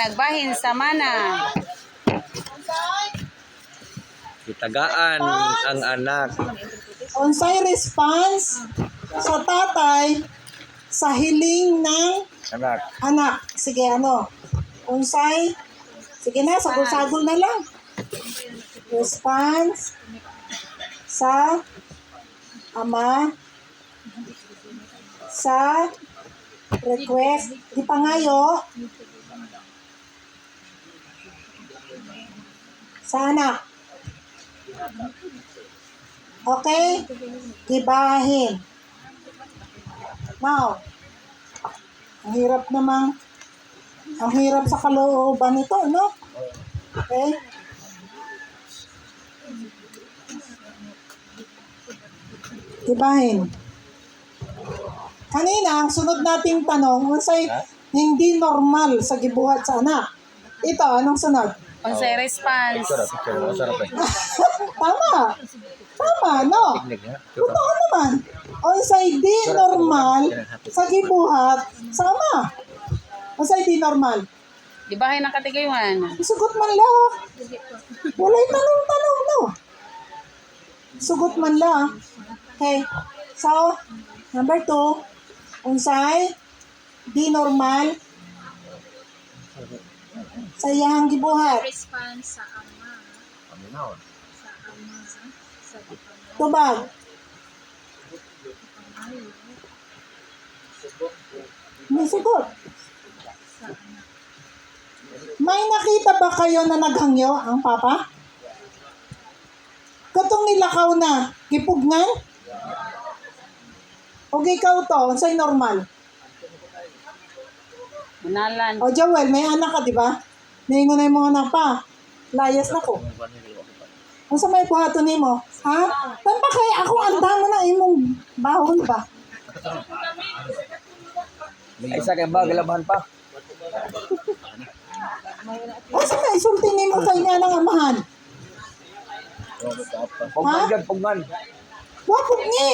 Nagbahin sa mana. Itagaan ang anak. Unsay response sa tatay sa hiling ng Anak. anak? Sige, ano? Unsay? Sige na, sagol-sagol na lang. Response sa ama sa request. Di pa ngayo. Sa anak. Okay? Gibahin. Now, ang hirap namang, ang hirap sa kalooban nito, no? Okay? Gibahin. Kanina, ang sunod nating tanong, unsay hindi normal sa gibuhat sa anak. Ito, anong sunod? Unsay response? Picture. Sarap eh. Tama. Tama, no? Tignan nga. Totoo naman. Unsay di normal sa gibuhat sa ama. Unsay di normal. Gibahin ang katigayuhan. Sugot man la. Walay tanong-tanong, no? Sugot man la. Okay. So, number 2, unsay di normal sa iyang gibuhat. Response sa ama. Paminaw. Sa ama. Sa ipamay. Tubag. May sugot. Sa anak. May nakita ba kayo na naghangyo ang papa? Katong nilakaw na, gipugnan? O ikaw to, unsay normal? Munalan. O Joel, may anak ka, di ba? Naingon na yung mga anak pa. Layas na ko. Unsa may buhaton nimo? Ha? Tanpa kay ako andam mo na imong bahon ba? May isa kay ba galabahan pa. Unsa may isulti nimo kay nga nang amahan? Pugman, pugman. Wa pugni.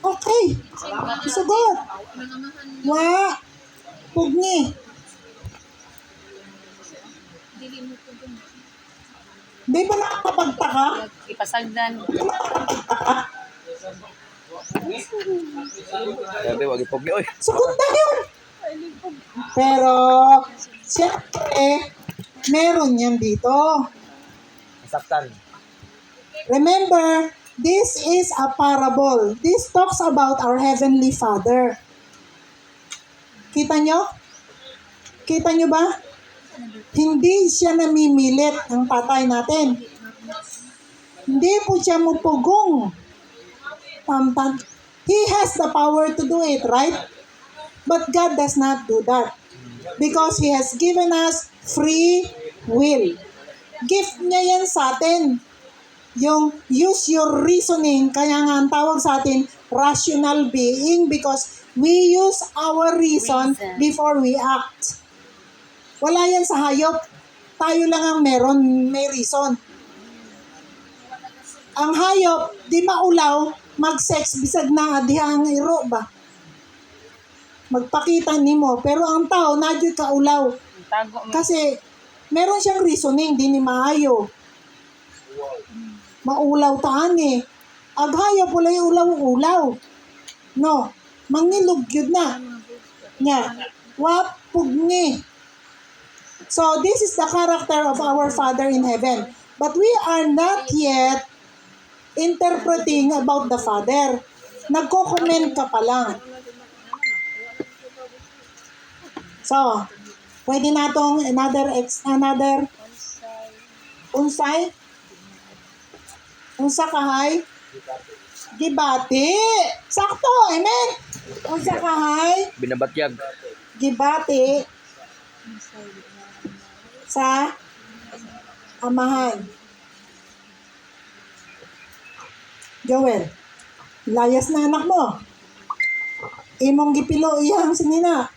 Okay. Sugot. Wa pugni. Dili mo po dun. Di ba nakakapagtaka? Ipasagdan. Sabi, wag ipugni. Oy. Sugot na yun. Pero, siyempre, meron yan dito. Saktan. Remember, this is a parable. This talks about our Heavenly Father. Kita nyo? Kita nyo ba? Hindi siya namimilit ng tatay natin. Hindi po siya mupugong. He has the power to do it, right? But God does not do that. Because He has given us free will. Gift niya yan sa atin. Yung use your reasoning, kaya nga ang tawag sa atin, rational being, because we use our reason before we act. Wala yan sa hayop. Tayo lang ang meron, may reason. Ang hayop, di maulaw, mag-sex, bisag na diha ang iro ba? Magpakita nimo. Pero ang tao, nadyo ka ulaw. Tago mo. Kasi, meron siyang reasoning, di ni maayo. Maulaw taan eh. Aghayop wala yung ulaw-ulaw. No. Mangilog yun na. Nya. Wapugni. So, this is the character of our Father in heaven. But we are not yet interpreting about the Father. Nagko-comment ka pa lang. So, pwede natong another unsay? Unsa kahay? Gibati. Sakto, amen. Unsa kahay? Binabatyag. Gibati sa amahan. Joel, layas na anak mo. Imong gipilo iyang sinina.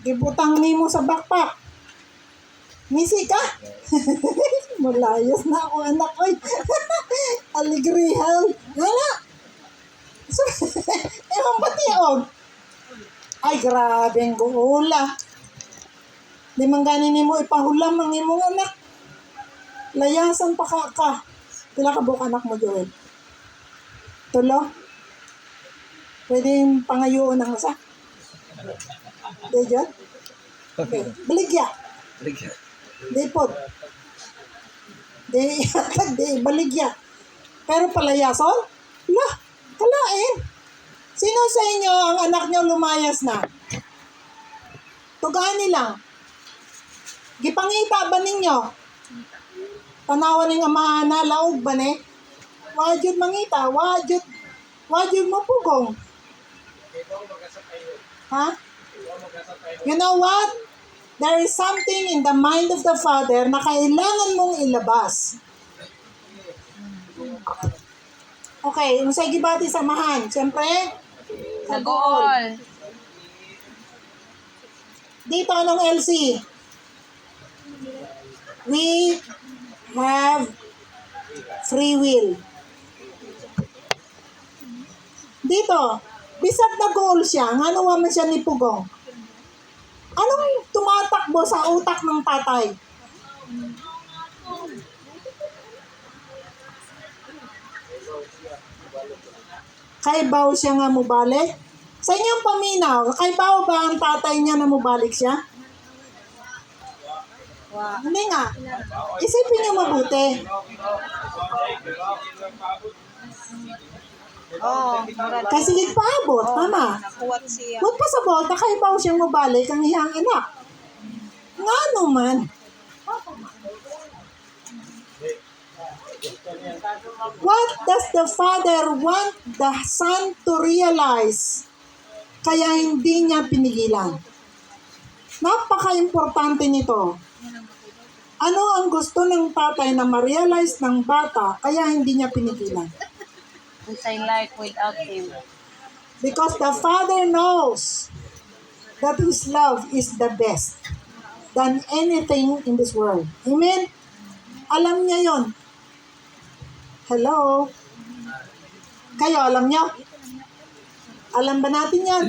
Gibutang nimo sa backpack. Misi ka? Mulayas na ako anak. Oy. Aligrihal. Wala. So, emang batiog. Ay, grabe ang guula. Di man ganin mo ipahulam ang imong anak. Layasan pa ka. Pila ka buok anak mo, Joel? Tulo? Pwede yung pangayoon ng isa? Di, Joel? Okay. Baligya. Di po. Di, baligya. Pero palayason? Lah, kalain. Sino sa inyo ang anak nyo lumayas na? Tugani lang. Gipangita ba ninyo? Tanawan ng amahan na laog ba ne? Wajud mangita, wajud mo pugong. Ha? You know what? There is something in the mind of the Father na kailangan mong ilabas. Okay, yung sa gibati samahan. Siyempre, sa goal. Nag-all. Dito, anong LC? We have free will. Dito, bisag na goal siya, nga nawa man siya ni Pugong. Anong tumatakbo sa utak ng tatay? Kaibaw siya nga mubalik? Sa inyong paminaw, kaibaw ba ang tatay niya na mubalik siya? Hindi nga. Isipin niyo mabuti. Kasi paabot, tama. Huwag pa sa bolta, kaibaw siyang mubalik ang iyang anak. Nga naman. What does the Father want the Son to realize? Kaya hindi niya pinigilan. Napaka-importante nito. Ano ang gusto ng tatay na ma-realize ng bata kaya hindi niya pinigilan? Inside life without him. Because the Father knows that His love is the best than anything in this world. Amen? Alam niya yon. Hello? Kayo, alam niyo? Alam ba natin yan?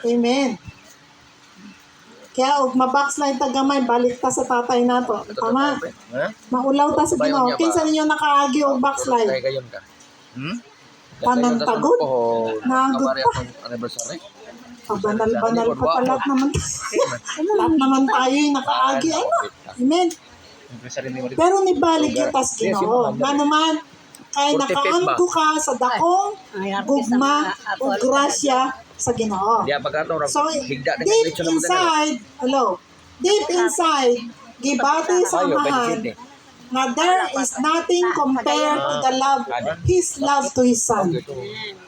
Amen. Kaya og mabackslide ta gamay, balik ta sa tatay nato. Tama? Maulaw ta sa Ginoo. Kinsa ninyo nakaagi og backslide? Kaya gayon ka. Tanan tagod? Nagot pa. Anniversary. Banal-banal pa palat naman. Lahat naman tayo yung nakaagi. Ano? Amen. Pero nibalik yung tas Ginoo. Nga naman, kaya nakaangko ka sa dakong gugma o grasya sa Ginoo. Diya pagkato ra So, higda na deep inside, deep inside, gibati sa amahan, na there is nothing compared to the love, His love to His Son.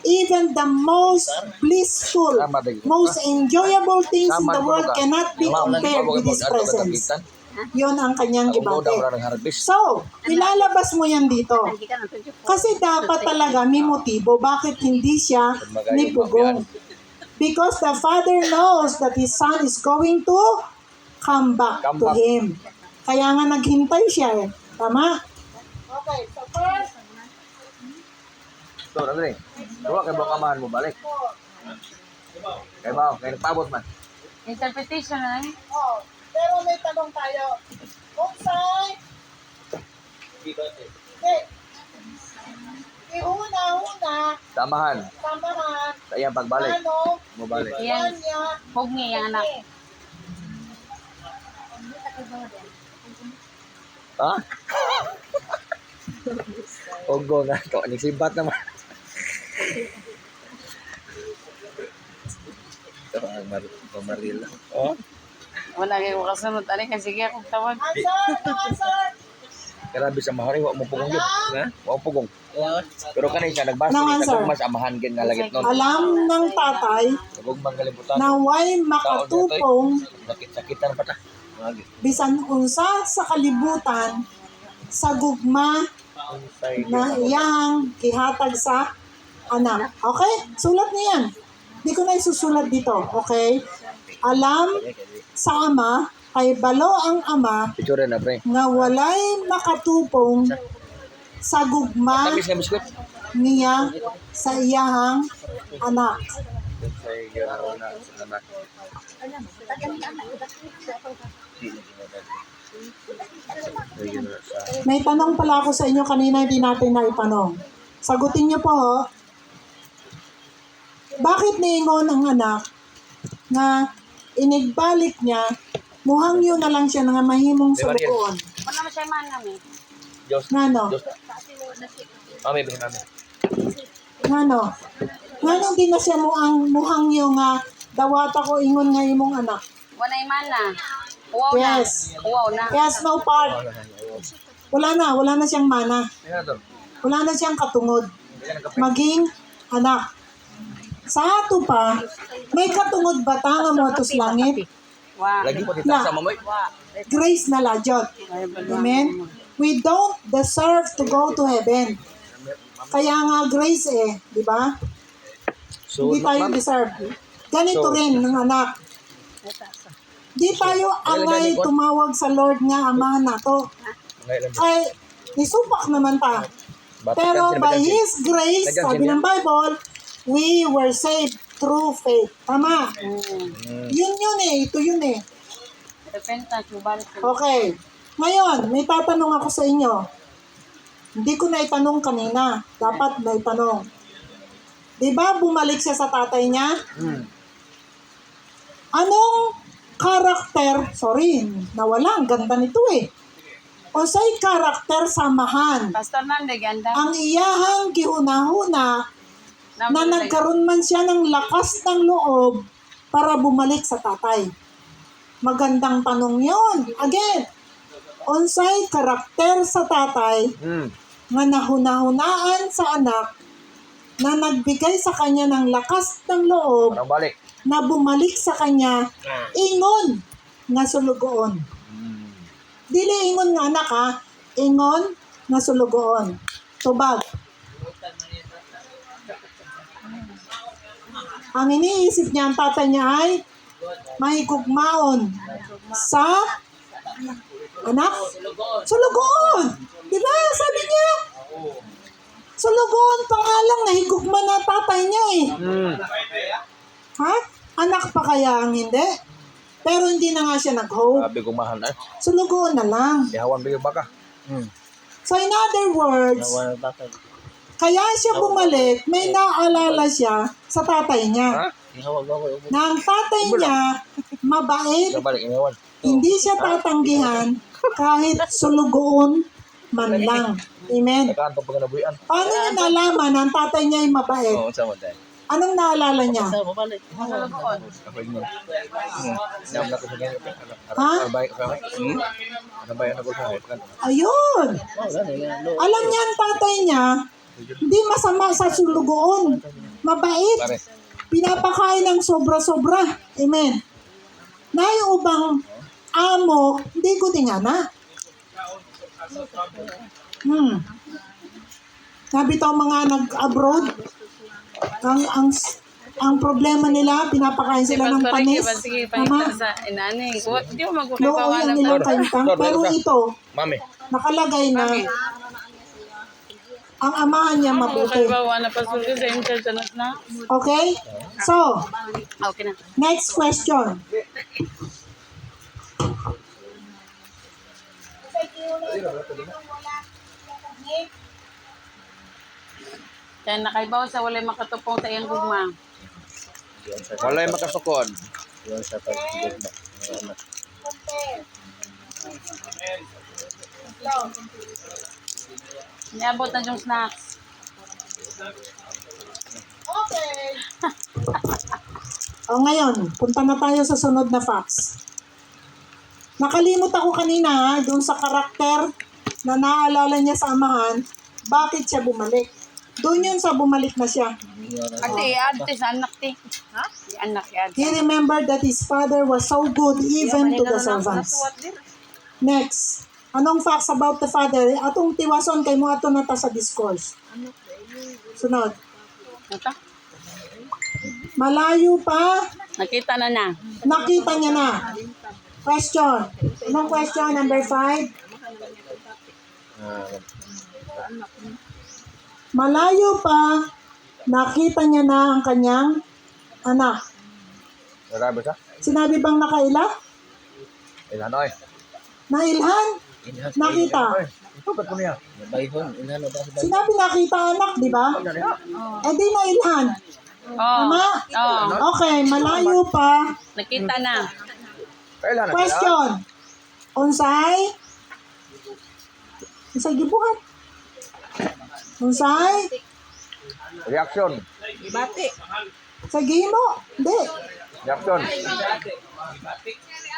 Even the most blissful, most enjoyable things in the world cannot be compared with His presence. Yon ang kanyang gibati. So, ilalabas mo yan dito. Kasi dapat talaga may motibo bakit hindi siya nipugong. Because the Father knows that His Son is going to come back to Him. Kaya nga naghintay siya eh. Tama? Okay, so first, So, Andre, duwa kay bang amahan mo balik. Kay ba, kay nagpabot man. Interpretation na eh. pero may tanong tayo. Kung saan, ihuna-huna, Samahan. samahan, Sa iyang pagbalik. ano, Mo balik. Yan. niya, Pugni yung anak. Ha? Ogo nga to, nagsibat naman. Ito ang Marila. Oh? Wala kayo kasunod. Ano kasi kaya kong tawag. answer, Grabe sa mahari, wa mo pugong yun. Ha? Wa mo pugong. Pero kanina siya, nagbasa No niya answer. sa mas amahan gin nga lagit nun. alam ng tatay Nagugmang kalibutan. na way makatupong Sakit-sakitan pa ta. bisan unsa sa kalibutan sa gugma na iyang kihatag sa anak. Okay? Sulat niyan. Hindi ko na isusulat dito. Okay? Alam sa ama, kay balo ang ama, Picture na, pre. nga walay makatupong sa gugma Tamis nga biskot. niya sa iyahang anak. Doon sa gano'n na sa anak. Ay, gano'n sa... May tanong pala ako sa inyo kanina, hindi natin naitanong. Sagutin niyo po, ho. Bakit niingon ang anak na inigbalik niya, muhang yun na lang siya nga mahimong sulugoon? Wala mo siya man namin. Diyos. Ngano? Diyos. Mami, bihin namin. Ngano? Ngano di na siya muhang yung dawata ko ingon nga imong anak? Wala man na. Uwaw na. Yes. Uwaw na. Yes, no part. Wala na siyang mana. Tingnan to. Wala na siyang katungod. Maging anak. Sa ato pa, may katungod ba ta nga mo atos langit? Wa. Lagi po tita sa mamoy. Wa. Grace na ladyot. Amen? We don't deserve to go to heaven. Kaya nga grace di ba? So, Hindi tayo ma'am, deserve. Ganito So- rin ng anak. Di tayo angay tumawag sa Lord nga amahan nato. ngayon lang. Ay, nisupak naman ta. Bata Pero ka, by sinabi His grace, Nagjansin sabi yan. ng Bible, we were saved through faith. Tama. Mm. Yun ito yun Repentance, balik. Okay. Ngayon, may tatanong ako sa inyo. Hindi ko na itanong kanina. Dapat na itanong. Di ba bumalik siya sa tatay niya? Mm. Anong karakter, nawala, ang ganda nito O sa'y karakter samahan. Pastor Nande, ganda. Ang iyahang gihunahuna na nagkaroon man siya ng lakas ng loob para bumalik sa tatay. Magandang tanong yon. Again, unsay karakter sa tatay Mm. nga nahunahunaan sa anak na nagbigay sa kanya ng lakas ng loob Parang balik. na bumalik sa kanya ingon nga sulugoon. Mm. Dili ingon nga anak ingon nga sulugoon. Tubag. Ang iniisip niya, ang tatay niya ay mahigugmaon sa anak. Sulugoon. Di ba? Sabi niya. Sulugoon pangalang nahigugma na tatay niya Mm. Ha? Anak pa kaya ang hindi? Pero hindi na nga siya nag-hope. Sabi ko mahal na. Sulugoon na lang. Ihawan ba yung baka? Mm. So in other words, Ihawan ng tatay. kaya siya bumalik, may naalala siya sa tatay niya. Ha? Ihawan ba ko? Na ang tatay niya, mabait, Balik, ihawan. hindi siya tatanggihan kahit sulugoon man lang. Amen. Nakaantong pag nabuyan. Paano niya nalaman na ang tatay niya ay mabait? Oo, sama tayo. Anong naalala niya? Sulugoon. Ako yun. Siyam na ko sa ganyan. Ha? Arbay ka. Arbay ako sa akin. Ayun! Alam niya ang tatay niya, hindi masama sa sulugoon. Mabait. Pare. Pinapakain ng sobra-sobra. Amen. Na yung ubang amo, hindi ko tingana. Sabi to mga nag-abroad, ang problema nila, pinapakain sila ng panis. Sige, Tama? pahita sa inani. Di mo Looy magpapawa ang na nilang kaintang. Pero ito, Mami. nakalagay na ang amahan niya mabuti. Magpapawa na pastor ko sa internet na. Okay? So, Okay na. next question. Kaya nakaibaw sa walay makatupong sa iyang gugma. Wala yung makasukod. Niabot na yung snacks. O ngayon, punta na tayo sa sunod na facts. Nakalimot ako kanina doon sa karakter na naalala niya sa amahan, bakit siya bumalik. Doon yun sa bumalik na siya. Ate, ate sa anak ti. Ha? Si anak yan. He remembered that his father was so good even to the servants. Next, anong facts about the father? Atong tiwason kay mo ato nata sa discourse. Sunod. Ito? Malayo pa, Nakita na na. nakita niya na. Question. Anong question? Number 5? Malayo pa, nakita niya na ang kanyang Anak. Narabi sa? Sinabi bang nakaila? Ilan oy. Nailhan? Nakita? Ito ba't mo niya? Sinabi nakita anak, di ba? Ano niya? Eh di nailhan. Oh. Tama? Oh. Okay, malayo pa. Nakita na. Kailan na sila? Question. Unsay? Unsay gibuhat? Unsay? Reaction. Unsay gihimo? Hindi. Reaction.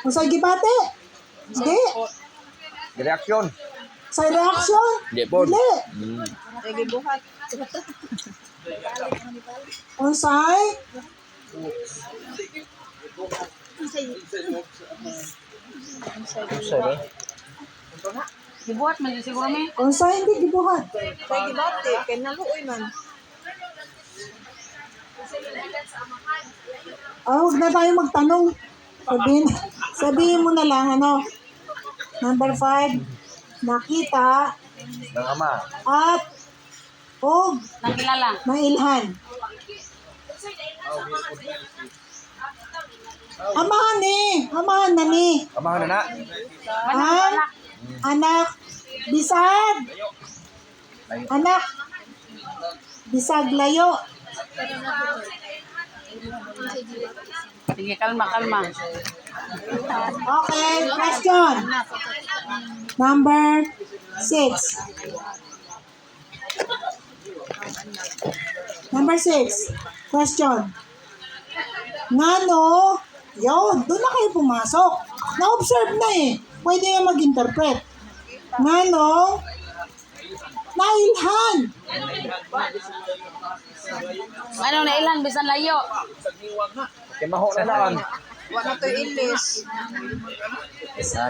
Unsay gibate? Hindi. Reaction. Sa reaction? Hindi po. Hindi. Unsay? Dibuhat man din siguro may. Unsay hindi gibuhat? Huwag na tayo magtanong. Sabihin mo na lang, ano. Number 5, nakita Ng ama. at o Nakilala. nailhan. Amahan na ni. Amahan na na. Ang anak, bisag. Anak, bisag layo. Sige, kalma, kalma. Okay, question. Number 6. Number 6. Question. Ngano, yun, doon na kayo pumasok. Na-observe na eh. Pwede na mag-interpret. Ngano, nailhan. Anong nailan? Bisan layo. Kimaho na lang.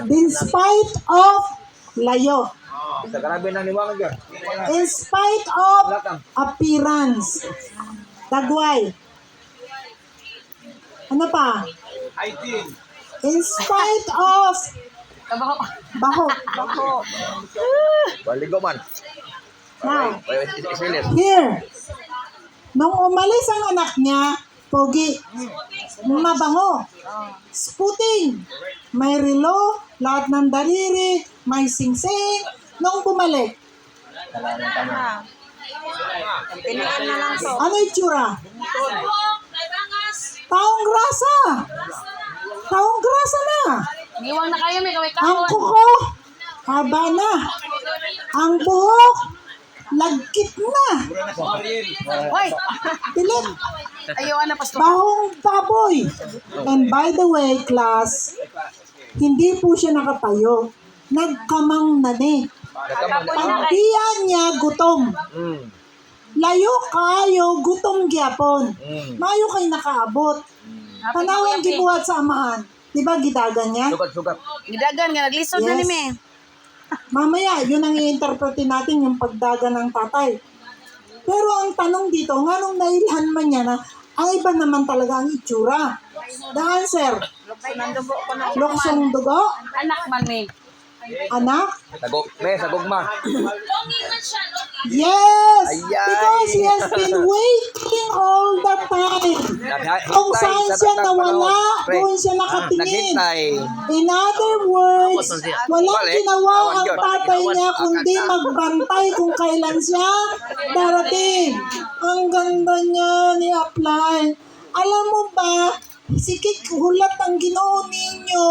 In spite of layo. Sa grabe na niwangan yun. In spite of appearance. Dagway. Ano pa? In spite of Kabaho. baho. Baligo man. Now, Isilit. here. Nung umalis ang anak niya, pogi, mabango, sputing, may relo, lahat ng daliri, may singsing. Nung bumalik, ano itsura? Taong grasa. Taong grasa na. Giwang na kayo, may kaway Ang kawon. kuko, haba na. Ang buhok, lagkit na. Hoy! Pilit, Ayaw na, pastor. bahong baboy. And by the way, class, hindi po siya nakatayo. Nagkamang nani. Pagdiyan niya gutom. Layo kayo, gutom gyapon. Mayo kay nakaabot. Tanawang gibuhat sa amahan. Di ba gidagan niya? Sugat. Gidagan nga, naglisod na Yes. ni me. Mamaya, yun ang i-interpretin natin yung pagdaga ng tatay. Pero ang tanong dito, nga nung nailhan man niya na, ang iba naman talaga ang itsura. The answer, luksong dugo, Anak man me. anak, Sagugma. yes! Ayay! Because he has been waiting all the time. Kung saan siya nawala, doon siya nakatingin. Naghintay. In other words, walang ginawa ang tatay niya kundi magbantay kung kailan siya darating. Ang ganda niya ni Apply. Alam mo ba, sikik hulat ang Ginoo ninyo.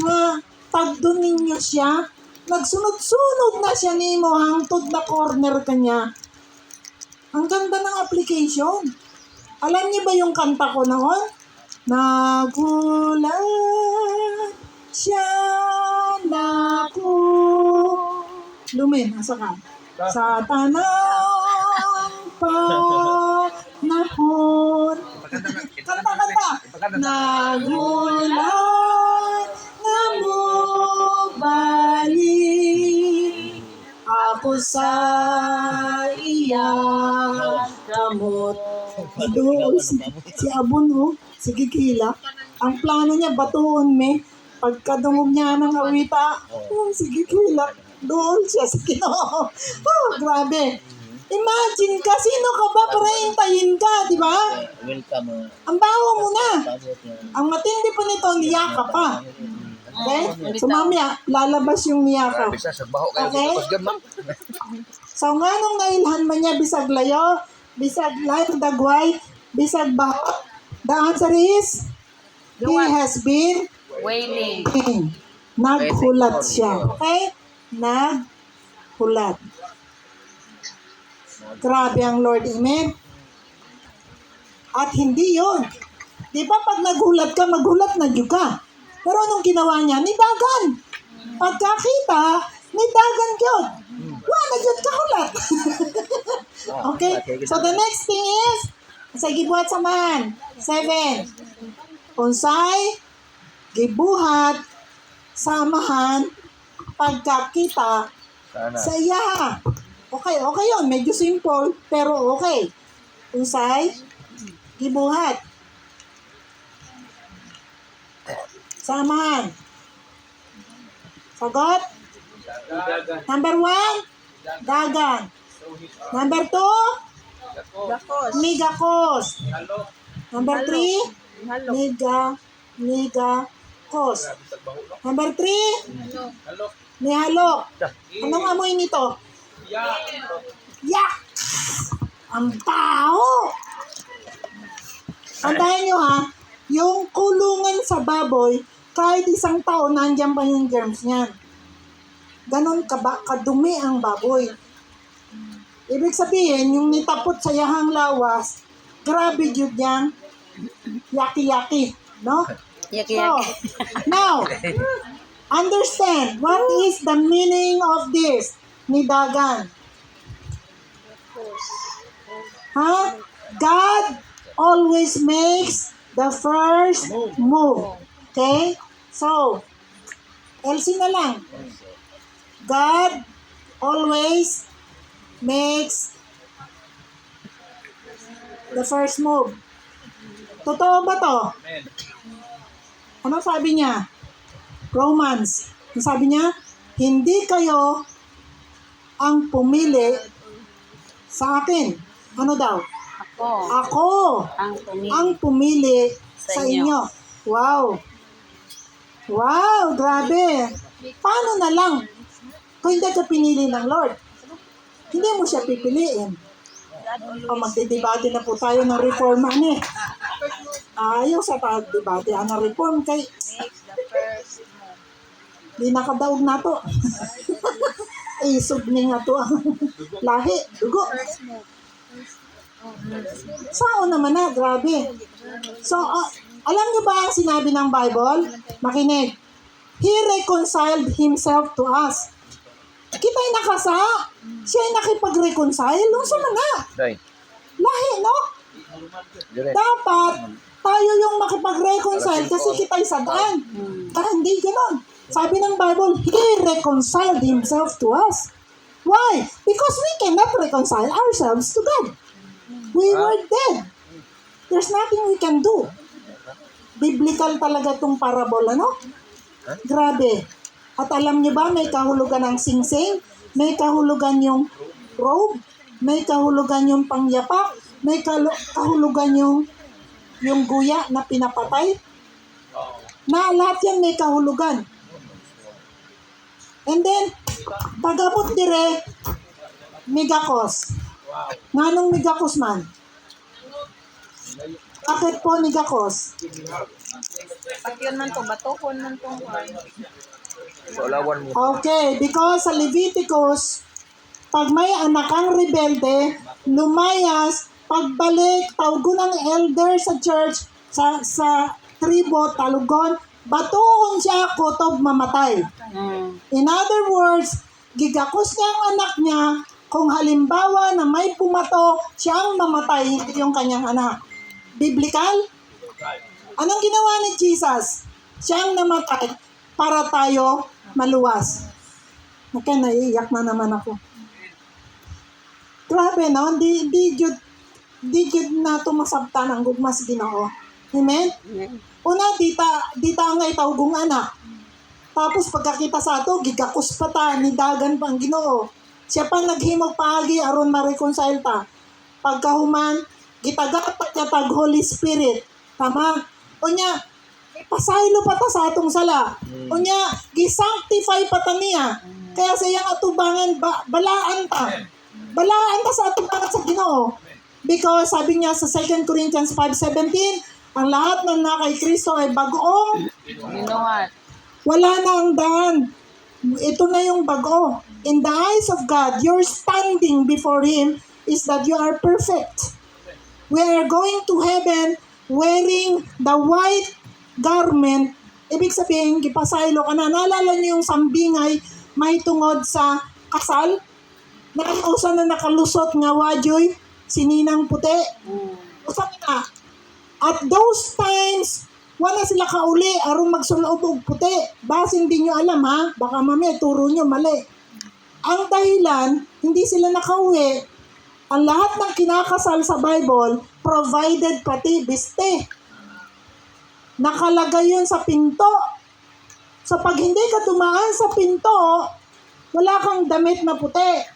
Nga, tagdo ninyo siya. Nagsunod-sunod na siya nimo hangtod na corner kanya. Ang ganda ng application. Alam niyo ba yung kanta ko noon? Nagulat siya naku. Lumen, asa ka? Sa tanang panahon. Kanta. Nagulat na mo balik ako sa iya kamot. Doon si Abon, oh, si Kikila. Ang plano niya, batuon me. Pagkadungog niya ng awita, si Kikila, doon siya sa Ginoo. Oh, grabe. Imagine ka, sino ka ba para hintayin ka, di ba? Welcome. Ang baho mo na. Ang matindi pa nito, niyaka pa. Okay? So mamaya, lalabas yung niyaka. Bisa sa baho kayo Okay. dito, Pasgan, ma'am. So nga nung nailhan man niya, bisag layo, bisag layo dagway, bisag baho. The answer is, he has been Wailing. naghulat siya. Okay? Naghulat. Grabe ang Lord. Amen? At hindi yon. Di ba pag naghulat ka, maghulat na dyan ka. Pero anong ginawa niya? Nidagan. Pagkakita, nidagan yun. Wala yun kahulat. Okay? So the next thing is, sa gibuhat samahan. 7. Unsay gibuhat samahan pagkakita Sana. sa iya. Okay yun. Medyo simple, pero okay. Unsay gibuhat samahan. Sagot? Number 1, dagan. Number 2, migakos. Number 3, migakos. Number 3, mihalok. Anong amoy nito? Yak! Ang tao! Antayin nyo ha, yung kulungan sa baboy, kahit isang taon, nandiyan pa yung germs niyan. Ganon kadumi ang baboy. Ibig sabihin, yung nitapot sa yahang lawas, grabe yun yan, yaki-yaki, no? So, now, understand, what is the meaning of this? Nidagan. Ha? God always makes the first move. Okay? So, LC na lang. God always makes the first move. Totoo ba to? Ano sabi niya? Romans. Ang sabi niya, hindi kayo ang pumili sa akin. Ano daw? Ako. Ako Ang pumili. ang pumili sa inyo. Wow. Wow, grabe. Paano na lang kung hindi ka pinili ng Lord? Hindi mo siya pipiliin. O magdidebate na po tayo ng reforma ni. Ayaw sa pagdebate ang reform kay di nakadaog na to. Isog ni nga to ang lahi, dugo. Sao naman na, grabe. So, alam niyo ba ang sinabi ng Bible? Makinig. He reconciled himself to us. Kita'y nakasa. Siya'y nakipag-reconcile. Nung sa mga. Day. Lahi, no? Dire. Dapat tayo yung makipag-reconcile kasi kita'y sadaan. Kaya hindi ganon. Sabi ng Bible, He reconciled Himself to us. Why? Because we cannot reconcile ourselves to God. We were dead. There's nothing we can do. Biblical talaga tong parable, ano? Grabe. At alam niyo ba, may kahulugan ng singsing, may kahulugan yung robe, may kahulugan yung pangyapak, may kahulugan yung guya na pinapatay. Na lahat yan may kahulugan. And then, pagabot dire, migakos. Nganong migakos man? Bakit po migakos? Patyon man to, batohon man to. So, lawan mo. Okay, because sa Leviticus, pag may anak ang rebelde, lumayas, pagbalik, tawgon ng elder sa church, sa tribo, talugon, batuhon siya, kutob mamatay. In other words, gigakos niya ang anak niya, kung halimbawa na may pumato, siya ang mamatay, hindi yung kanyang anak. Biblical? Anong ginawa ni Jesus? Siya ang namatay para tayo maluwas. Naka, naiiyak na naman ako. Grabe, no? Di jud na tumasabtan ang gugmas Ginoo. Amen? Una, dita nga itawgong anak. Tapos pagkakita sa ato, gigakos pa ta, nidagan pa ang Ginoo. Siya pa naghimog paagi aron ma-reconcile ta. Pagkahuman, gitagapat niya tag Holy Spirit. Tama? Unya, pasaylo pa ta sa atong sala. Unya, gisanctify pa ta niya. Kaya sa iyang atubangan, balaan ta. Balaan ta sa atubangan sa Ginoo. Because sabi niya sa 2 Corinthians 5:17, ang lahat ng nakay Kristo ay bagoong, Binuhat. wala na ang daan. Ito na yung bago. In the eyes of God, your standing before Him is that you are perfect. We are going to heaven wearing the white garment. Ibig sabihin, gipasaylo ka na. Naalala niyo yung sambingay may tungod sa kasal? Nakausa na nakalusot nga wajoy, sininang puti. Usa na. At those times, wala sila kauli aron magsulob og puti. Basin di nyo alam ha, baka mamaya turo nyo mali. Ang dahilan, hindi sila nakauwi. Ang lahat ng kinakasal sa Bible, provided pati biste. Nakalagay yun sa pinto. So pag hindi ka dumaan sa pinto, wala kang damit na puti.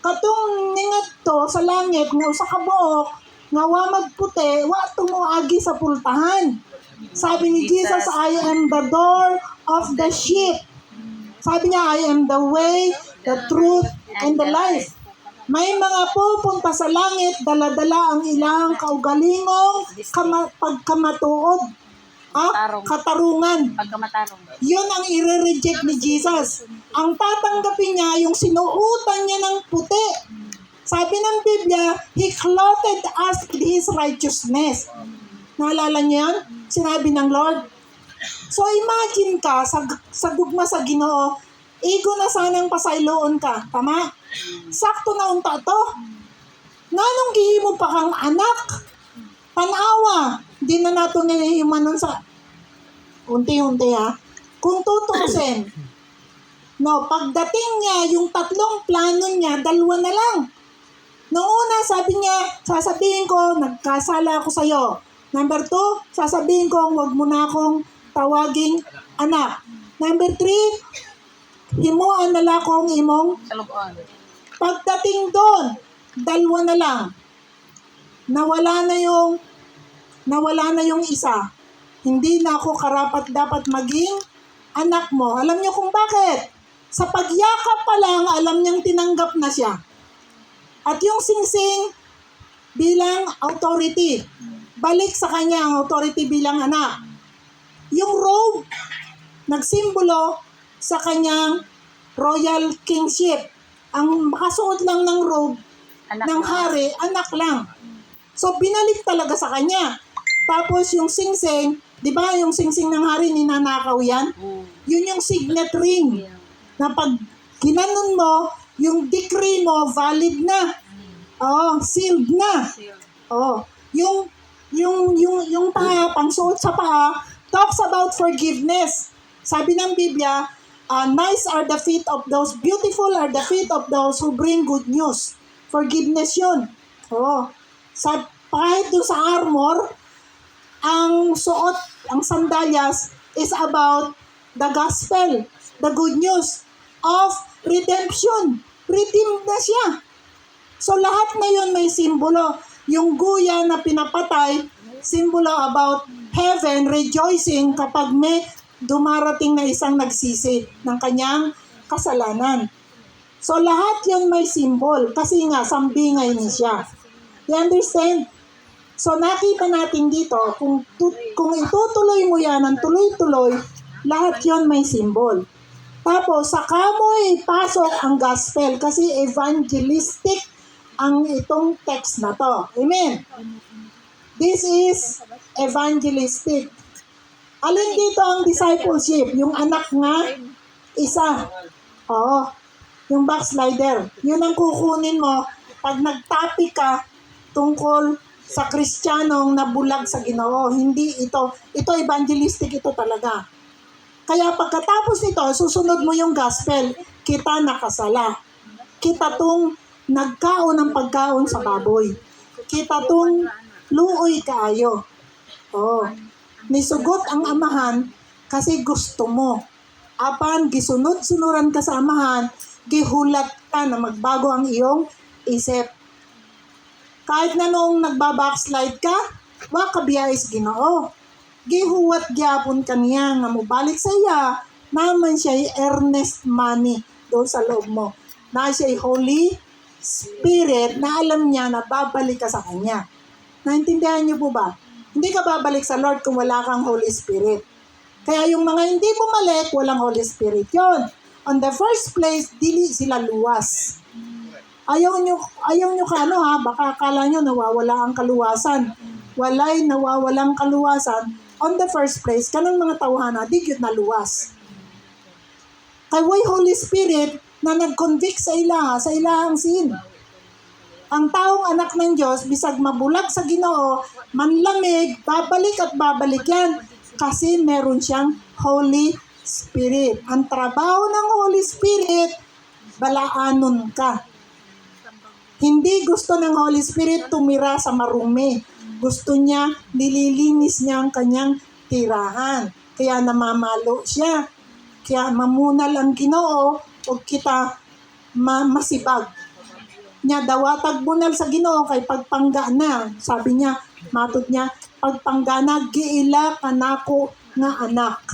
Katong ningat to sa langit, nga usa ka buok, nga wa magputi, wa tumuagi sa pultahan. Sabi ni Jesus, I am the door of the sheep. Sabi niya, I am the way, the truth, and the life. May mga pupunta sa langit, dala-dala ang ilang kaugalingong pagkamatuod. Katarungan. Pagkamatarong. Yun ang i-reject ni Jesus. Ang tatanggapin niya, yung sinuutan niya ng puti. Sabi ng Biblia, He clothed us with His righteousness. Naalala niyo yan? Sinabi ng Lord. So imagine ka, sa gugma sa Ginoo, igo na sanang pasayloon ka. Tama? Sakto na unta to. Nanong gihimo pa kang anak? Tanawa. Di na nato nilihimanon sa unti-unti ha. Kung tutusin, no, pagdating niya, yung tatlong plano niya, dalawa na lang. Noong una, sabi niya, sasabihin ko, nagkasala ako sa'yo. Number 2, sasabihin ko, wag mo na akong tawaging anak. Number 3, himuan na lang akong imong. Salubon. Pagdating doon, dalawa na lang. Nawala na yung isa. Hindi na ako karapat dapat maging anak mo. Alam niyo kung bakit? Sa pagyakap pa lang, alam niyang tinanggap na siya. At yung singsing bilang authority. Balik sa kanya ang authority bilang anak. Yung robe, nagsimbolo sa kanyang royal kingship. Ang makasuot lang ng robe Anak ng lang. hari, anak lang. So, binalik talaga sa kanya. Tapos, yung singsing, di ba yung singsing ng hari, ninanakaw yan? Yun yung signet ring. Na pag ginanon mo, yung decree mo, valid na. Oh, sealed na. Oh, yung paa, pangsuot sa paa, talks about forgiveness. Sabi ng Biblia, nice are the feet of those, beautiful are the feet of those who bring good news. Forgiveness yun. Oh, kahit doon sa armor, ang suot, ang sandalyas is about the gospel, the good news of redemption. Redeemed na siya. So lahat na yun may simbolo. Yung guya na pinapatay, simbolo about heaven rejoicing kapag may dumarating na isang nagsisi ng kanyang kasalanan. So lahat yun may symbol kasi nga sambingay niya siya. You understand? So nakita natin dito, kung itutuloy mo yan ng tuloy-tuloy, lahat yon may symbol. Tapos, saka mo ipasok ang gospel kasi evangelistic ang itong text na to. Amen? This is evangelistic. Alin dito ang discipleship? Yung anak nga, isa. Oo. Yung backslider. Yun ang kukunin mo pag nagtopic ka tungkol sa Kristiyanong nabulag sa Ginoo. Hindi ito. Ito evangelistic ito talaga. Kaya pagkatapos nito, susunod mo yung gospel. Kita nakasala. Kita tong nagkaon ng pagkaon sa baboy. Kita tong luoy kaayo. Oh. Nisugot ang amahan kasi gusto mo. Apan gisunod-sunuran ka sa amahan, gihulat ka na magbago ang iyong isip. Kahit na noong nagbabackslide ka, wa kabiyay sa Ginoo. Gihuwat gyapon kaniya nga mobalik sa iya, naman siya earnest money doon sa loob mo. Na siya Holy Spirit na alam niya na babalik ka sa Kanya. Naintindihan niyo po ba? Hindi ka babalik sa Lord kung wala kang Holy Spirit. Kaya yung mga hindi bumalik, walang Holy Spirit yon. On the first place, dili sila luwas. Ayaw nyo baka akala nyo nawawala ang kaluwasan. Walay nawawalang kaluwasan. On the first place, kanang mga tawhana, di gyud naluwas. Kay way Holy Spirit na nag-convict sa ilahang sin. Ang taong anak ng Diyos, bisag mabulag sa Ginoo, manlamig, babalik at babalik yan. Kasi meron siyang Holy Spirit. Ang trabaho ng Holy Spirit, balaanon ka. Hindi gusto ng Holy Spirit tumira sa marumi. Gusto niya, nililinis niya ang kanyang tirahan. Kaya namamalo siya. Kaya mamunal ang Ginoo o kita masibag. Nya dawatag bunal sa Ginoo kay pagpangga na. Sabi niya, matod niya, pagpangga na, giila kanako nga anak.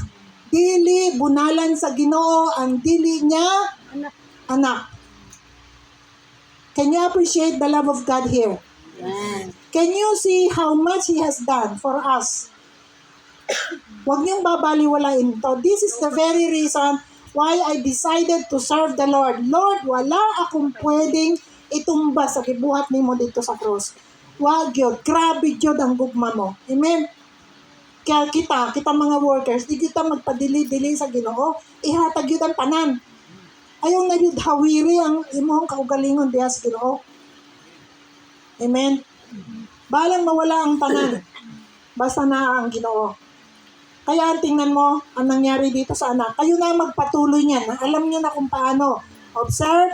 Dili bunalan sa Ginoo ang dili niya anak. Can you appreciate the love of God here? Amen. Can you see how much He has done for us? Huwag niyong babaliwalain ito. This is the very reason why I decided to serve the Lord. Lord, wala akong pwedeng itumba sa gibuhat nimo dito sa cross. Wag yun. Grabe yun ang gugma mo. Amen? Kaya kita mga workers, di kita magpadili-dili sa Ginoo. Ihatag yun ang tanan. Ayaw na yun hawiri ang imong kaugalingon diya sa Ginoo. Amen? Balang mawala ang tanan. Basta na ang Ginoo. Kaya tingnan mo ang nangyari dito sa anak. Kayo na magpatuloy niyan. Alam niyo na kung paano. Observe,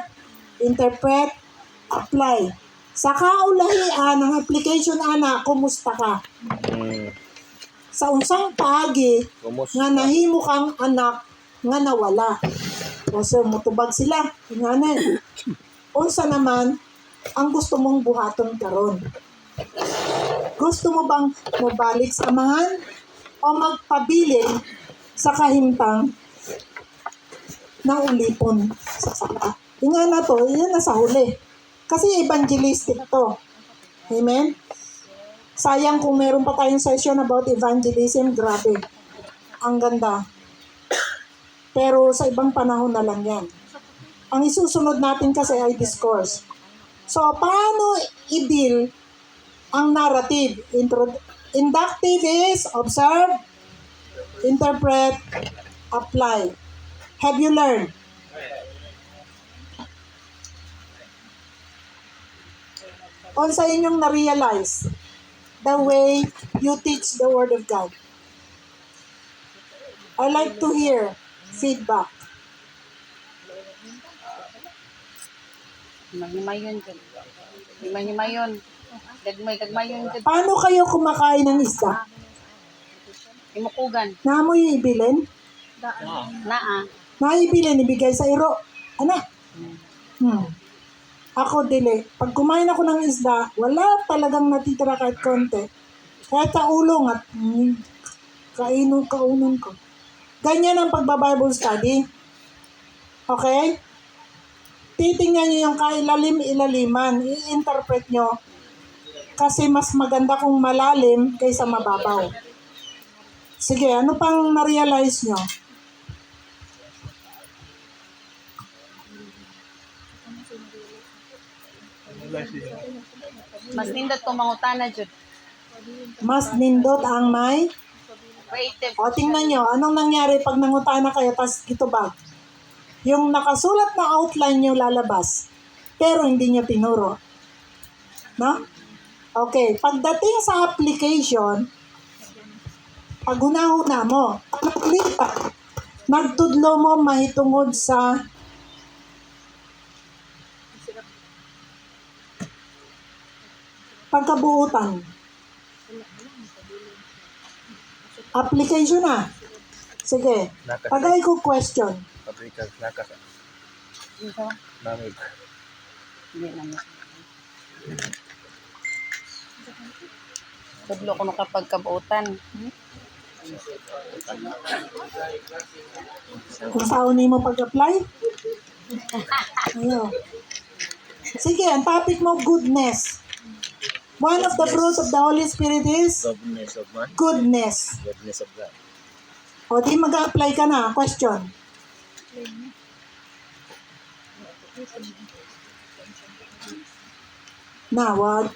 interpret, apply. Sa kaulahian ng application anak, kumusta ka? Sa unsang paagi nga nahimo kang anak nga nawala. Kasi mutubag sila. Tingnan. Unsa naman ang gusto mong buhaton karon? Gusto mo bang mabalik sa amahan o magpabilin sa kahimtang na ulipon sa saka? Tingnan na to, yan na sa huli. Kasi evangelistic to. Amen? Sayang kung meron pa tayong session about evangelism, grabe. Ang ganda. Pero sa ibang panahon na lang yan. Ang isusunod natin kasi ay discourse. So, paano i-deal ang narrative? Inductive is observe, interpret, apply. Have you learned? On sa inyong na-realize the way you teach the Word of God. I like to hear feedback. Himahimayon dyan. Himahimayon. Gagmay-gagmayon dyan. Paano kayo kumakain ng isda? Imukugan. Namoy ibilin? Naa. Naibilin, ibigay sa iro. Ana? Ako dili. Pag kumain ako ng isda, wala talagang natitira kahit konti. Kahit sa ulong at kaunon ko. Ganyan ang pagba-Bible study. Okay? Titingnan nyo yung kailalim-ilaliman. I-interpret nyo. Kasi mas maganda kung malalim kaysa mababaw. Sige, ano pang na-realize nyo? Mas nindot kong mangutana dyan. Mas nindot ang may... Creative. O, tingnan nyo, anong nangyari pag nangutana kayo, tas gitubag? Yung nakasulat na outline nyo lalabas, pero hindi nyo tinuro. No? Okay, pagdating sa application, pag hunahuna mo, nagtudlo mo mahitungod sa pagkabuutan. Application na. Sige. Pagay ko question. Dito. Bakit? Hindi naman. Tudlo ko nung kapag kabuutan. Kung saan mo pag-apply? Ayun. Sige, ang topic mo, goodness. One of the fruits of the Holy Spirit is Goodness of man. goodness. Goodness of God. O di mag-apply ka na. Question. Na, wag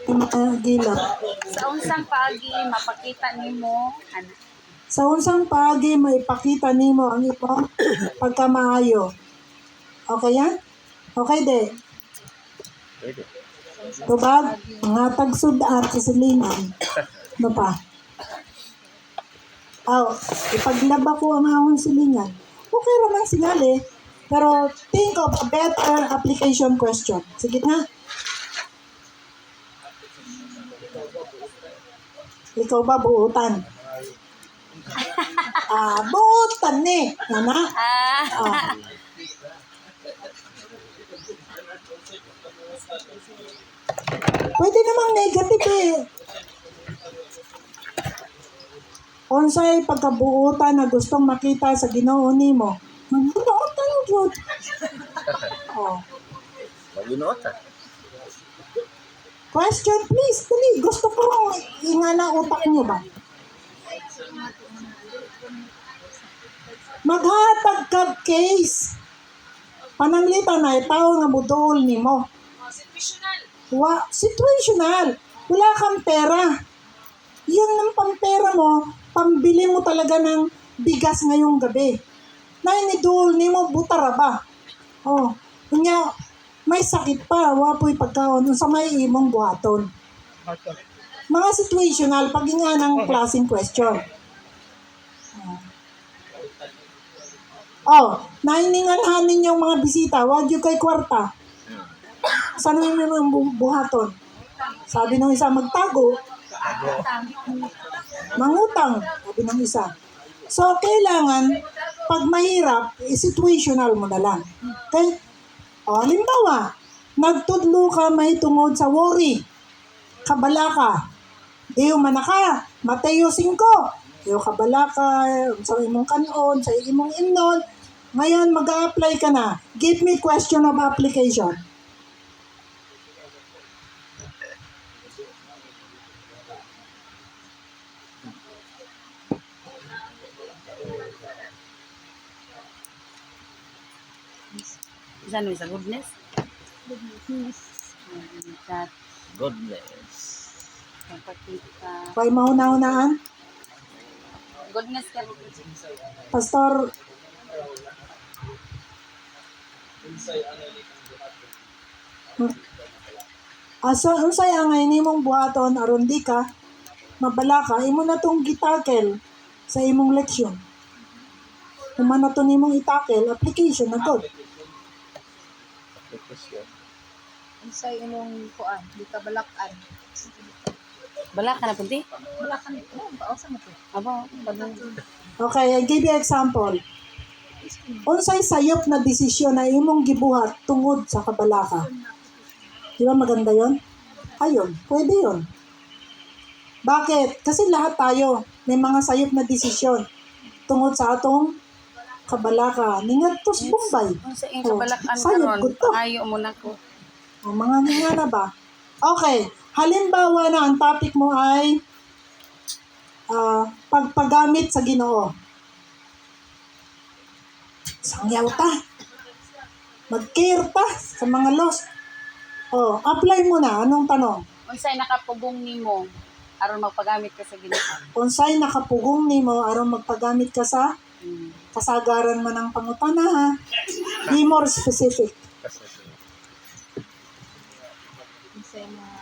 gila. Sa unsang paagi mapakita nimo ana. Sa unsang paagi maipakita nimo ang imong pagkamaayo. Okay yan? Okay, de. Pwede. Tubag, mga tagsudan sa silingan. Ano pa? Ipaglaba ko ang ahon silingan. Okay naman singali. Pero think of a better application question. Sige na. Ikaw ba buutan? Buutan eh. Nana? Ah. Pwede namang negative eh. Unsay pagkabuutan na gustong makita sa Ginoo nimo? Magbuutan jud. Mag-inuot. Question please, dali. Gusto ko ingana utak niyo ba? Maghatag kag case. Pananglitan na tao nga muduol nimo. Situational. Wala kang pera. Yun ng pampera mo, pambili mo talaga ng bigas ngayong gabi. Na iniduol nimo butara ba? Kunya, may sakit pa, wapoy pagkaon, sa may imong buhaton. Mga situational, pag nga ng klaseng question. Naininganhan ninyong mga bisita, wag yung kay kwarta. Saan mo yung buhaton? Sabi ng isa, magtago. Mangutang, sabi ng isa. So, kailangan, pag mahirap, situational mo na lang. Okay? Halimbawa, nagtudlo ka may tungod sa worry. Kabala ka. Diyo manaka. Mateo 5. Diyo kabala ka sa imong kanon, sa imong imnon. Ngayon, mag-a-apply ka na. Give me question of application. Saan mo sa goodness? That Goodness. kapakita. Okay, mauna-unaan. Goodness ka. Pastor, unsay angay nimong buhaton aron di ka mabala ka imo na tong gitakel sa imong leksyon. Kung man na to nimong itakel, application na to. Application. Unsay imong kuan, di ka balakan. Bala ka na punti? Balakan mo, pausa mo to. Aba, Okay, I give you example. Unsay sayop na desisyon na imong gibuhat tungod sa kabalaka. Di ba maganda yon? Ayun, pwede yon. Bakit? Kasi lahat tayo may mga sayop na desisyon tungod sa atong kabalaka. Ningadtos Bombay. kung sa iyong kabalakan sayop karon, gud to. pangayo mo na ko. Mga nga na ba? Okay, halimbawa na ang topic mo ay pagpagamit sa Ginoo. Sangyaw ta. Mag-care ta sa mga lost. Apply mo na. Anong tanong? Unsay nakapugong nimo aron magpagamit ka sa Ginoo? Unsay nakapugong nimo aron magpagamit ka sa kasagaran man ng pangutana ha. Be more specific. Unsay mga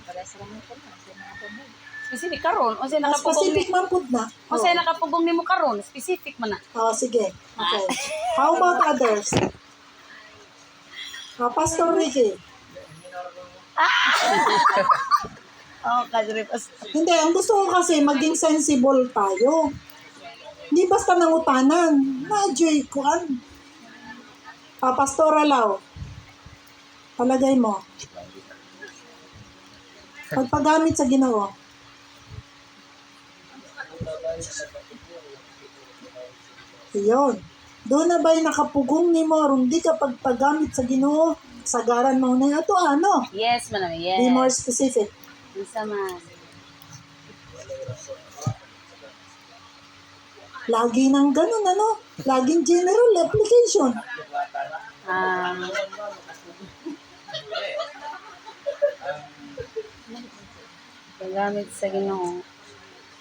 para sa mga kuan, unsay mga pabog. Specific karon, unsay nakapugong Specific ni man pud na. unsay nakapugong nimo karon? Specific man na. Sige. Okay. How about others? Pastor Ricky. Kadre pas. Hindi, ang gusto ko kasi maging sensible tayo. Hindi basta nangutanan. Na-joy ko Pastora Lau, palagay mo, pagpagamit sa Ginoo, yun. Doon na ba'y nakapugong ni mo, aron di ka pagpagamit sa Ginoo, sagaran mo na ato ano? Yes, manami. Yes. Be more specific. Isa man. Lagi nang ganun, ano? Laging general application. Ah, Paggamit sa Ginoo.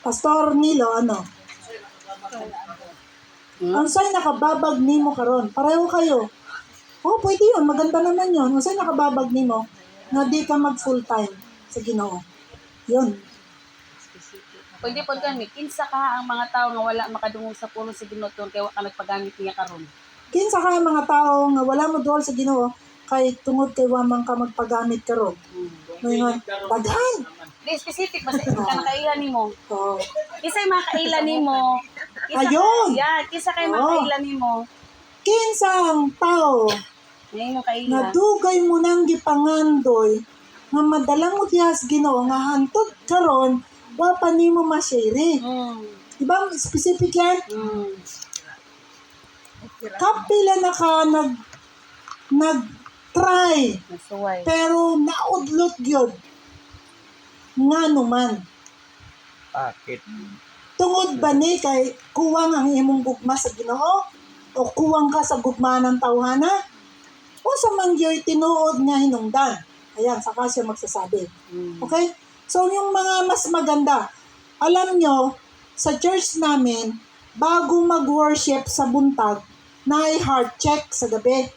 Pastor Nilo, ano? Ang sa'y nakababag nimo karon, pareho kayo. Oh, pwede yun, maganda naman yun. Ang sa'y nakababag nimo, na di ka mag full time sa Ginoo. Yun. Pwede po gani, kinsa ka ang mga tao nga wala makadungog sa pulo sa Ginoo tungod kay wa ka nagpagamit niya karon. Kinsa ka mga tao nga wala mo duol sa Ginoo, kay tungod kay wamang ka magpagamit karon. Ngayon, daghan. Di specific basta ka nakailan nimo. Oh. Kisay mga kailan nimo. Ayun! Yeah, kisa kay mga Oo. kailan nimo. Kinsang tao Ngayon mo na kailan. dugay mo nang gipangandoy nga madala mo diha sa Ginoo nga hantod karon wa pa nimo ma-share. Diba specific yan? Kapila na ka nag-try Nasuway. pero naudlot gyud. Nga naman. Bakit? Tungod ba ni kay kuwang ang imong gugma sa Ginoo o kuwang ka sa gugma ng tawhana? O sa mangyoy tinuod nga hinungdan. Ayan, saka siya magsasabi. Okay? So, yung mga mas maganda, alam nyo, sa church namin, bago mag-worship sa buntag, na-heart check sa gabi.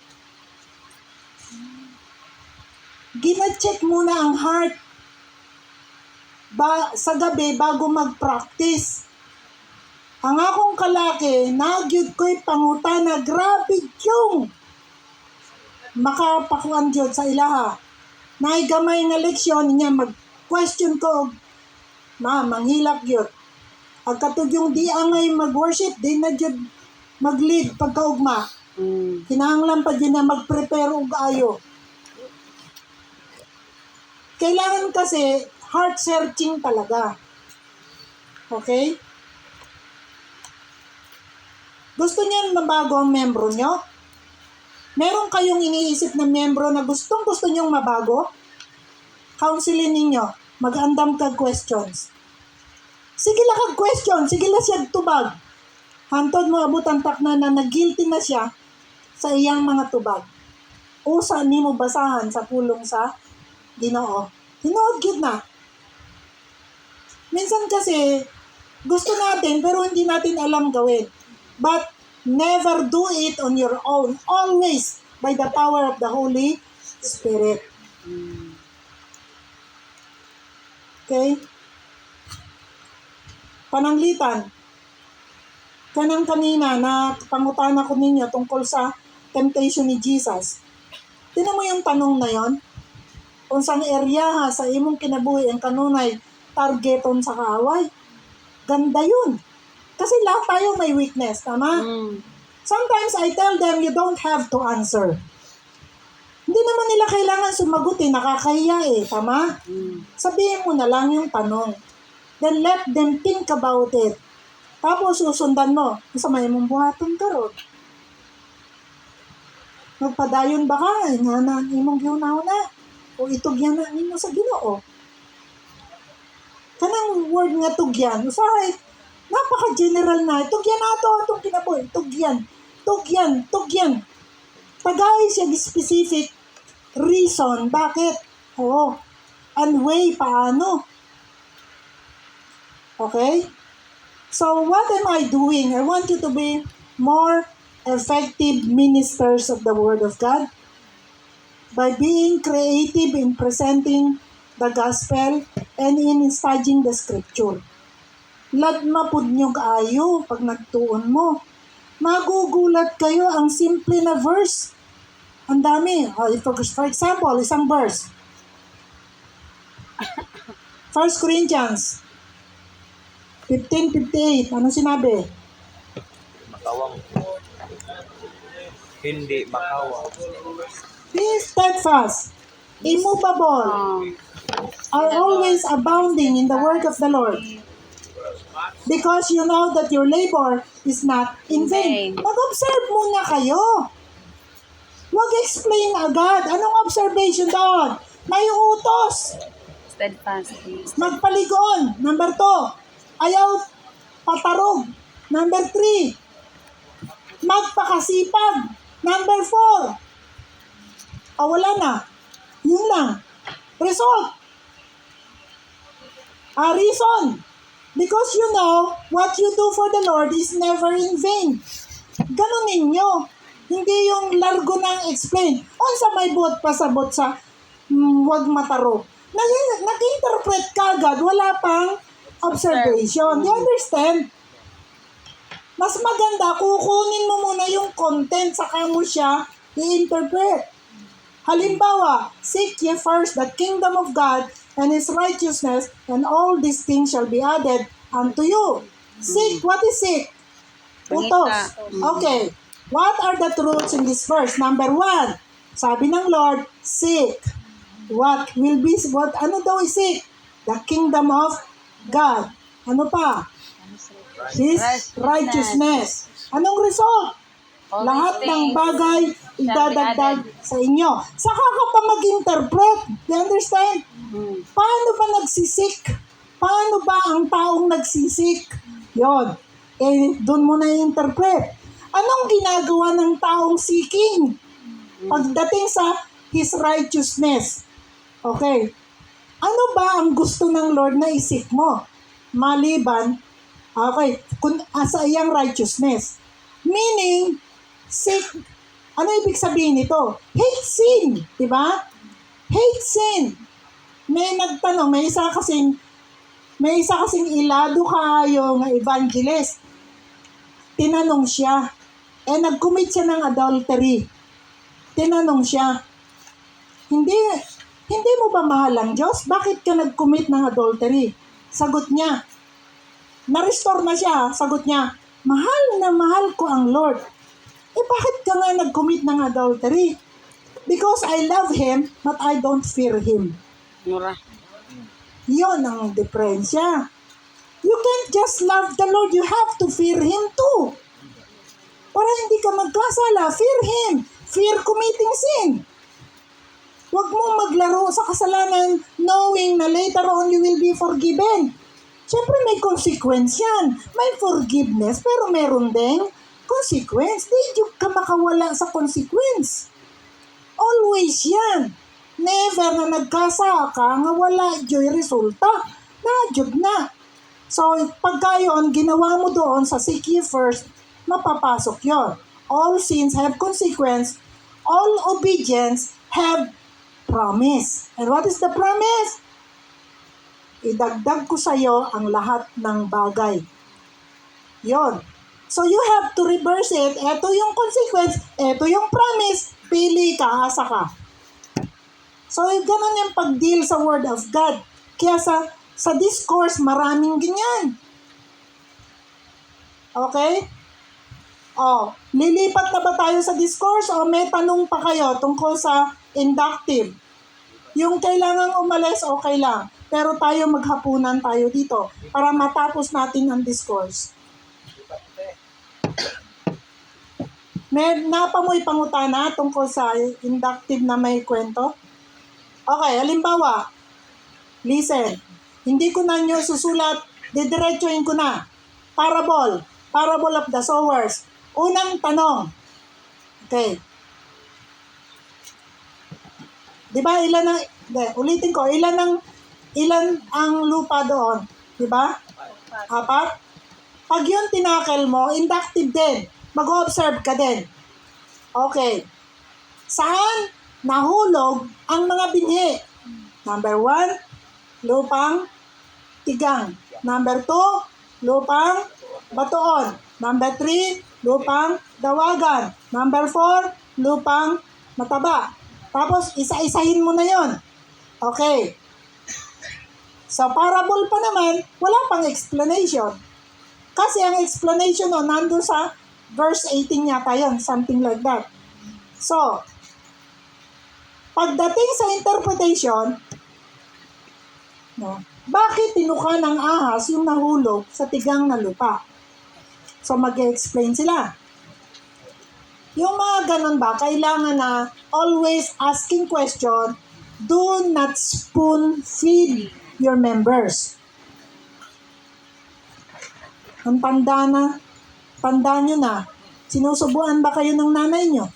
Gina-check muna ang heart sa gabi bago mag-practice. Ang akong kalaki, nagyud ko'y pangutana, grabe yung makapakuan jud sa ilaha. Naay gamay nga leksyon niya mag-question ko manghilak yun. Agkatod yung di angay mag-worship, di na jud mag-lead pagkaugma. Kinahanglan pa din na mag-prepare og ayo. Kailangan kasi heart searching talaga. Okay? Gusto niyo mabago ang membro nyo? Meron kayong iniisip na membro na gusto nyong mabago? Counselin ninyo. Mag-andam kag questions. Sige lang kag question. Sige lang siya tubag. Hantod mo abutan takna na nag-guilty na siya sa iyang mga tubag. Usa ni mo basahan sa pulong sa Ginoo. Hinood gyud na. Minsan kasi gusto natin pero hindi natin alam gawin. But never do it on your own. Always by the power of the Holy Spirit. Okay? Pananglitan. Kanang kanina na pangutana ko ninyo tungkol sa temptation ni Jesus. Tinan mo yung tanong na yon? Kung saan area sa imong kinabuhi ang kanunay targeton sa kaaway. Ganda yun. Kasi lahat tayo may weakness, tama? Sometimes I tell them you don't have to answer. Hindi naman nila kailangan sumagot nakakahiya tama? Sabihin mo na lang yung tanong. Then let them think about it. Tapos susundan mo, sa may mong buhaton karon. Magpadayon ba ka? Nga na, imong giunaw na. O itugyan na ninyo sa Ginoo. Kanang word nga tugyan, usahay, napaka-general na. Tugyan na ito, itong kinaboy. Tugyan. Tagay siya specific reason. Bakit? Oo. And way, paano? Okay? So, what am I doing? I want you to be more effective ministers of the Word of God by being creative in presenting the gospel and in studying the scripture. Lagma pud nyo kaayo pag nagtuon mo. Magugulat kayo ang simple na verse. Ang dami. For example, isang verse. 1 Corinthians 15:58. Ano sinabi? Makawang. Hindi makawa. Be steadfast, immovable, are always abounding in the work of the Lord. Because you know that your labor is not in vain. Mag-observe muna kayo. Huwag explain agad. Anong observation doon? May utos. Steadfastly. Magpaligon. Number 2. Ayaw patarog. Number 3. Magpakasipag. Number 4. Wala na. Yun lang. Result. Reason. Because you know, what you do for the Lord is never in vain. Ganon ninyo. Hindi yung largo ng explain. Sa may buot pasabot sa wag matarog. Nag-interpret ka agad, wala pang observation. Do you understand? Mas maganda, kukunin mo muna yung content, saka mo siya i-interpret. Halimbawa, seek ye first the kingdom of God and His righteousness, and all these things shall be added unto you. Seek, what is seek? Utos. Okay. What are the truths in this verse? Number 1, sabi ng Lord, seek. Ano daw i-seek? The kingdom of God. Ano pa? His righteousness. Anong result? Lahat ng bagay idadagdag sa inyo. Saka ka pa mag-interpret. Do you understand? Paano ba nagsisik? Paano ba ang taong nagsisik? Yon. Doon mo na i-interpret. Anong ginagawa ng taong seeking? Pagdating sa His righteousness. Okay. Ano ba ang gusto ng Lord na isik mo? Maliban, sa iyang righteousness. Meaning, seek, ano ibig sabihin nito? Hate sin, di ba? Hate sin. May nagtanong, may isa kasing ilado kayo ng evangelist. Tinanong siya, nag-commit siya ng adultery. Tinanong siya, hindi mo ba mahal ang Diyos? Bakit ka nag-commit ng adultery? Sagot niya, na-restore na siya, sagot niya, mahal na mahal ko ang Lord. Bakit ka nga nag-commit ng adultery? Because I love Him, but I don't fear Him. Mura. Yun ang diferensya. You can't just love the Lord, you have to fear Him too. Para hindi ka magkasala, fear Him. Fear committing sin. Huwag mong maglaro sa kasalanan knowing na later on you will be forgiven. Siyempre may consequence yan. May forgiveness, pero meron ding consequence. Di ka makawala sa consequence. Always yan. Never na nagkasa ka nga wala joy resulta. Na-job na. So, pagka yun, ginawa mo doon sa seek ye first, mapapasok yon. All sins have consequence. All obedience have promise. And what is the promise? Idagdag ko sa iyo ang lahat ng bagay. Yon. So you have to reverse it. Ito yung consequence. Ito yung promise. Pili ka, asa ka. So ganun yung pag-deal sa Word of God. Kaya sa discourse, maraming ganyan. Okay? Lilipat na ba tayo sa discourse o may tanong pa kayo tungkol sa inductive? Yung kailangang umalis, okay lang. Pero tayo maghapunan tayo dito para matapos natin ang discourse. May napamoy pangutana tungkol sa inductive na may kwento? Okay, halimbawa, listen, hindi ko na nyo susulat, didiretsuhin ko na. Parable of the sowers. Unang tanong. Okay. Diba, ulitin ko, ilan ang lupa doon? Diba? 4? Pag yun tinakel mo, inductive din. Mag-observe ka din. Okay. Saan nahulog ang mga binhi? Number 1, lupang tigang. Number 2, lupang batoon. Number 3, lupang dawagan. Number 4, lupang mataba. Tapos, isa-isahin mo na yon. Okay. Sa parable pa naman, wala pang explanation. Kasi ang explanation nandun sa verse 18 yata yun, something like that. So, pagdating sa interpretation, no, bakit tinuka ng ahas yung nahulog sa tigang na lupa? So, mag-explain sila. Yung mga ganun ba, kailangan na always asking question, do not spoon feed your members. Ang tanda nyo na, sinusubuan ba kayo ng nanay nyo?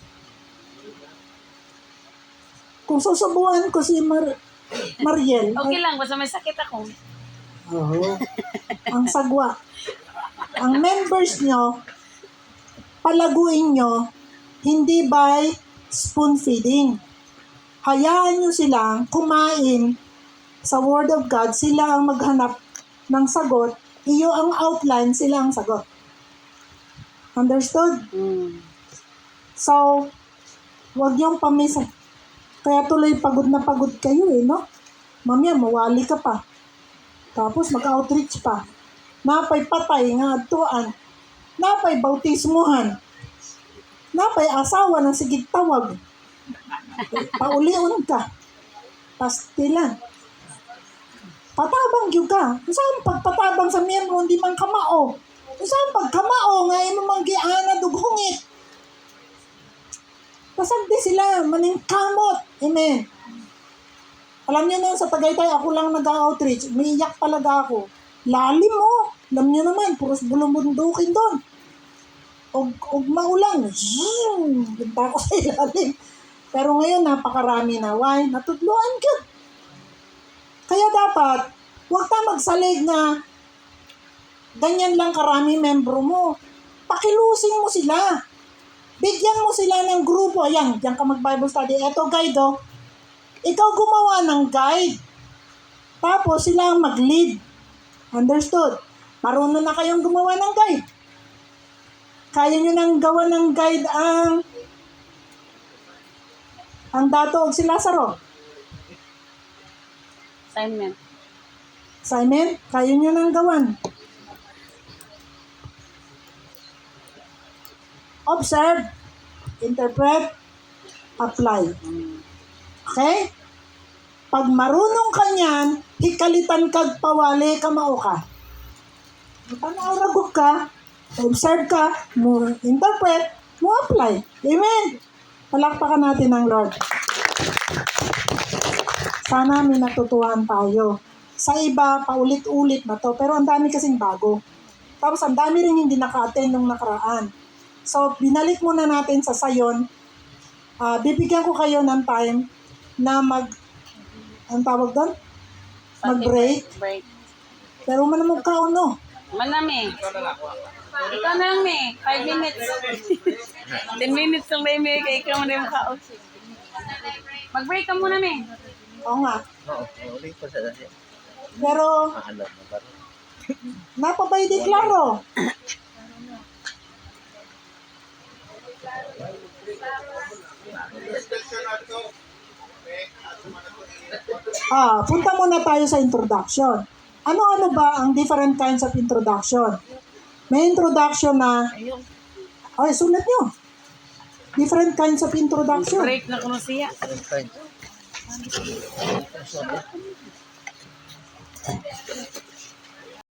Kung susubuan ko si Mariel, Okay lang, basta may sakit ako. ang sagwa. Ang members nyo, palaguin nyo, hindi by spoon feeding. Hayaan nyo silang kumain sa Word of God, sila ang maghanap ng sagot, iyo ang outline, sila ang sagot. Understood? So, wag yung pamisa. Kaya tuloy pagod na pagod kayo no? Mamaya, mawali ka pa. Tapos mag-outreach pa. Napay patay nga adtuan. Napay bautismuhan. Napay asawa ng sigig tawag. Paulion ka. Pastilan. Patabang yun ka. Saan pagpatabang sa miyembro, hindi man kamao. Saan pagkamao, nga imo manggiana dughungit. Pasagdi sila, maningkamot. Amen. Alam niyo na, sa Tagaytay, ako lang nag-outreach. Umiiyak talaga ako. Lalim mo. Alam niyo naman, puros bulong-bundukin doon. Og maulan. Ganda ko sa ilalim. Pero ngayon, napakarami na. Why? Natudluan ka. Kaya dapat, huwag ta magsalig na ganyan lang karami membro mo. Pakilusing mo sila. Bigyan mo sila ng grupo. Ayan, diyan ka mag-Bible study. Eto, guide, oh. Ikaw gumawa ng guide. Tapos, sila ang mag-lead. Understood? Marunong na kayong gumawa ng guide. Kaya nyo nang gawa ng guide ang Dato og si Lazaro. Assignment. Simon, kaya nyo nang gawan. Observe, interpret, apply. Okay? Pag marunong ka niyan, hikalitan kag pawali ka mao ka. Panaragog ka, observe ka, mo interpret, mo apply. Amen. Palakpakan natin ang Lord. Sana may natutuhan tayo. Sa iba, paulit-ulit na to, pero ang dami kasing bago. Tapos ang dami rin hindi naka-attend nung nakaraan. So, binalik muna natin sa sayon. Bibigyan ko kayo ng time na ang tawag doon? Mag-break. Break. Pero manamog ka no? Manami. Ikaw na lang, me. 5 minutes. 10 minutes lang na, me. Kaya ikaw mo na yung kausip. Mag-break ka muna, me. Oo nga. Oo, ulit pa sa dahil. Pero, Maalam na ba? napabay di klaro. Punta muna tayo sa introduction. Ano-ano ba ang different kinds of introduction? May introduction na, sulat nyo. Different kinds of introduction. Break na kuno siya. Different kinds.